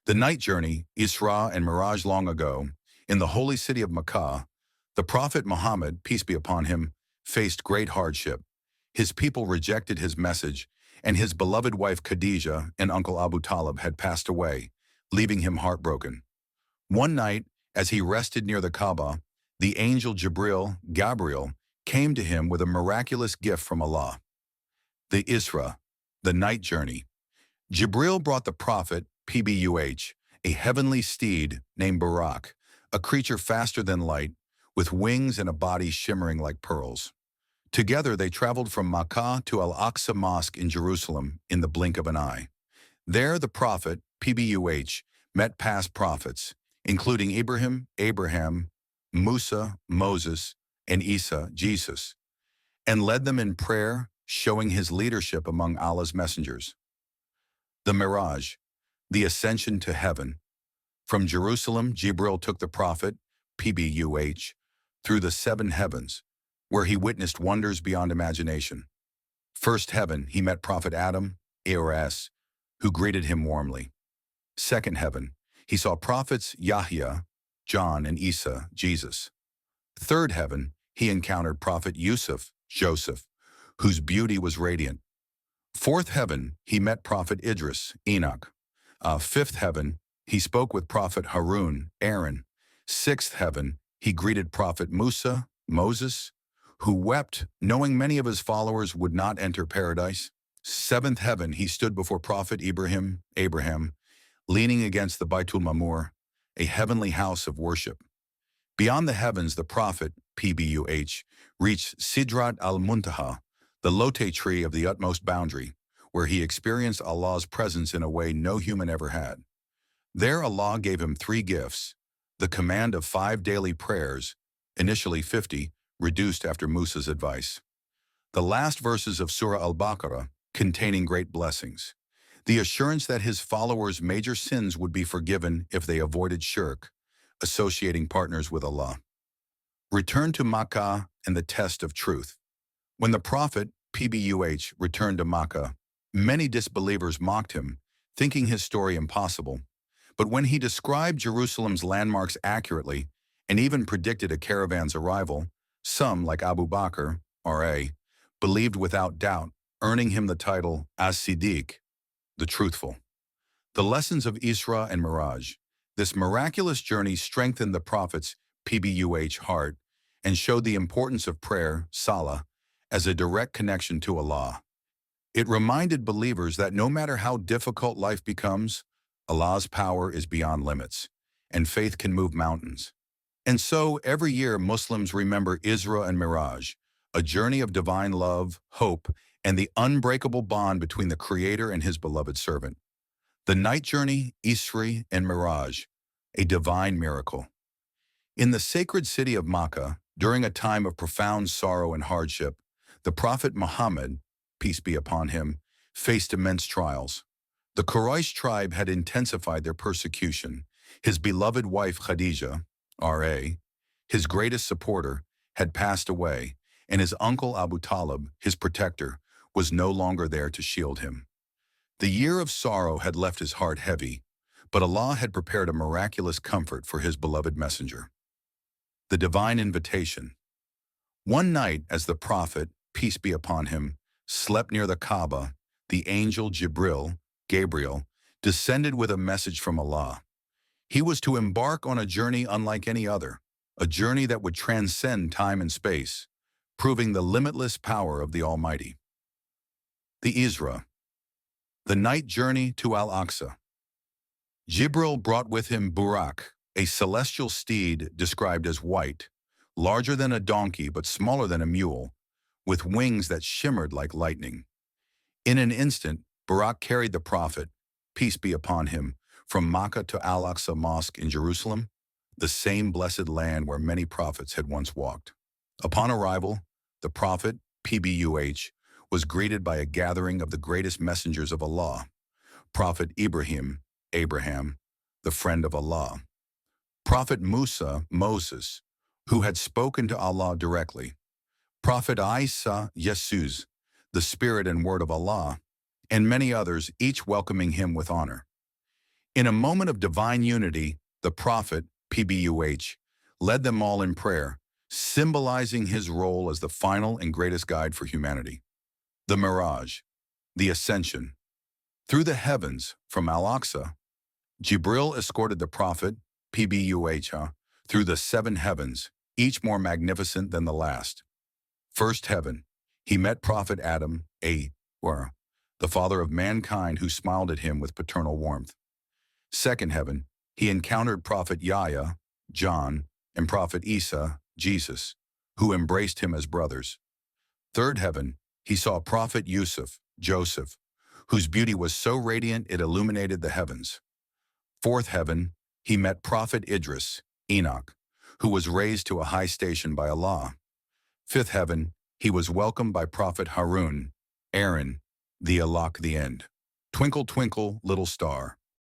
The night journey, Isra and Miraj long ago, in the holy city of Makkah, the Prophet Muhammad, peace be upon him, faced great hardship. His people rejected his message, and his beloved wife Khadijah and uncle Abu Talib had passed away, leaving him heartbroken. One night, as he rested near the Kaaba, the angel Gabriel, came to him with a miraculous gift from Allah. The Isra, the night journey. Jibril brought the Prophet, PBUH, a heavenly steed named Barak, a creature faster than light, with wings and a body shimmering like pearls. Together they traveled from Makkah to Al-Aqsa Mosque in Jerusalem in the blink of an eye. There the Prophet, PBUH, met past prophets, including Abraham, Musa, Moses, and Isa, Jesus, and led them in prayer, showing his leadership among Allah's messengers. The Miraj, the ascension to heaven. From Jerusalem, Jibril took the Prophet, PBUH, through the seven heavens, where he witnessed wonders beyond imagination. First heaven, he met Prophet Adam, ARS, who greeted him warmly. Second heaven, he saw prophets Yahya, John, and Isa, Jesus. Third heaven, he encountered Prophet Yusuf, Joseph, whose beauty was radiant. Fourth heaven, he met Prophet Idris, Enoch. Fifth heaven, he spoke with Prophet Harun, Aaron. Sixth heaven, he greeted Prophet Musa, Moses, who wept, knowing many of his followers would not enter paradise. Seventh heaven, he stood before Prophet Abraham, leaning against the Baitul Mamur, a heavenly house of worship. Beyond the heavens, the Prophet, PBUH, reached Sidrat al-Muntaha, the lote tree of the utmost boundary, where he experienced Allah's presence in a way no human ever had. There Allah gave him three gifts: the command of 5 daily prayers, initially 50, reduced after Musa's advice; the last verses of Surah Al-Baqarah, containing great blessings; the assurance that his followers' major sins would be forgiven if they avoided shirk, associating partners with Allah. Return to Makkah and the test of truth. When the Prophet, PBUH, returned to Makkah, many disbelievers mocked him, thinking his story impossible. But when he described Jerusalem's landmarks accurately and even predicted a caravan's arrival, some, like Abu Bakr, R.A., believed without doubt, earning him the title As-Siddiq, the truthful. The lessons of Isra and Miraj. This miraculous journey strengthened the Prophet's, PBUH, heart and showed the importance of prayer, salah, as a direct connection to Allah. It reminded believers that no matter how difficult life becomes, Allah's power is beyond limits, and faith can move mountains. And so, every year Muslims remember Isra and Miraj, a journey of divine love, hope, and the unbreakable bond between the Creator and His beloved servant. The night journey, Isra and Miraj, a divine miracle. In the sacred city of Makkah, during a time of profound sorrow and hardship, the Prophet Muhammad, peace be upon him, faced immense trials. The Quraysh tribe had intensified their persecution. His beloved wife Khadijah, R.A., his greatest supporter, had passed away, and his uncle Abu Talib, his protector, was no longer there to shield him. The year of sorrow had left his heart heavy, but Allah had prepared a miraculous comfort for His beloved messenger. The divine invitation. One night, as the Prophet, peace be upon him, slept near the Kaaba, the angel Gabriel, descended with a message from Allah. He was to embark on a journey unlike any other, a journey that would transcend time and space, proving the limitless power of the Almighty. The Isra, the night journey to Al-Aqsa. Jibril brought with him Burak, a celestial steed described as white, larger than a donkey but smaller than a mule, with wings that shimmered like lightning. In an instant, Barak carried the Prophet, peace be upon him, from Makkah to Al-Aqsa Mosque in Jerusalem, the same blessed land where many prophets had once walked. Upon arrival, the Prophet, PBUH, was greeted by a gathering of the greatest messengers of Allah: Prophet Abraham, the friend of Allah; Prophet Musa, Moses, who had spoken to Allah directly; Prophet Isa, Jesus, the Spirit and Word of Allah, and many others, each welcoming him with honor. In a moment of divine unity, the prophet, PBUH, led them all in prayer, symbolizing his role as the final and greatest guide for humanity. The Miraj, the Ascension. Through the heavens, from Al-Aqsa, Jibril escorted the prophet, PBUH, through the 7 heavens, each more magnificent than the last. First heaven, he met Prophet Adam, the father of mankind who smiled at him with paternal warmth. Second heaven, he encountered Prophet Yahya, John, and Prophet Isa, Jesus, who embraced him as brothers. Third heaven, he saw Prophet Yusuf, Joseph, whose beauty was so radiant it illuminated the heavens. Fourth heaven, he met Prophet Idris, Enoch, who was raised to a high station by Allah. Fifth heaven, he was welcomed by Prophet Harun, Aaron, the Alak, the end. Twinkle, twinkle, little star.